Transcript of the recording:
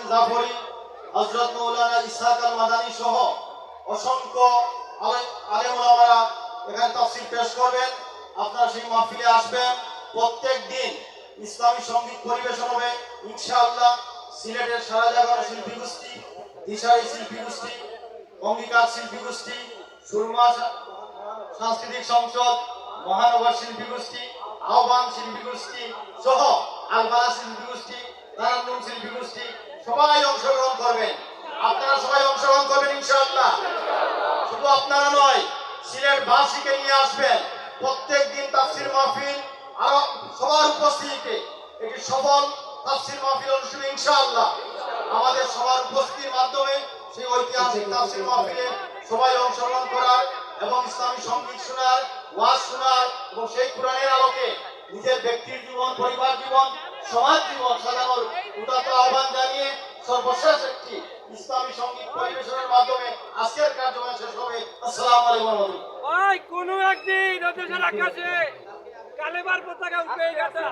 জাফরি, হযরত মাওলানা ইসহাক আল মাদানী সহ অসংখ্য আলেম ওলামারা এখানে তাফসীর পেশ করবেন। আপনারা সেই মাহফিলে আসবেন। প্রত্যেক দিন ইসলামী সঙ্গীত পরিবেশন হবে ইনশাআল্লাহ। সিলেটের সারা জাগানো শিল্পী গোষ্ঠী, দিশারি শিল্পী গোষ্ঠী, অঙ্গীকার শিল্পী গোষ্ঠী, সুরমা সাংস্কৃতিক সংসদ, মহানগর শিল্পী গোষ্ঠী, আহ্বান শিল্পী গোষ্ঠী সহ আলবালা শিল্পী গোষ্ঠী, তারান্নুম শিল্পী গোষ্ঠী সবাই অংশগ্রহণ করবেন। আপনারা সবাই অংশগ্রহণ করবেন ইনশাআল্লাহ। শুধু আপনারা নয়, সিলেট বাসীকে নিয়ে আসবেন। প্রত্যেক দিন তাফসীর মাহফিল আর সবার উপস্থিতিতে একটি সফল তাফসীর মাহফিল অনুষ্ঠিত ইনশাআল্লাহ। আমাদের সবার উপস্থিতির মাধ্যমে সেই ঐতিহাসিক তাফসীর মাহফিলে সবাই অংশগ্রহণ করার এবং ইসলামী সঙ্গীত শোনার, ওয়াজ শোনার এবং সেই কোরআনের আলোকে নিজের ব্যক্তির জীবন, পরিবার জীবন, সমাজ জীবন সাজানোর উদাত্ত আহ্বান জানিয়ে সর্বশেষ একটি ইসলামী সঙ্গীত পরিবেশনের মাধ্যমে আজকের কার্যক্রম শেষ হবে। আসসালামু আলাইকুম। কোন একদিন দেশের আকাশে কালেমার পতাকা উঠে গেছে।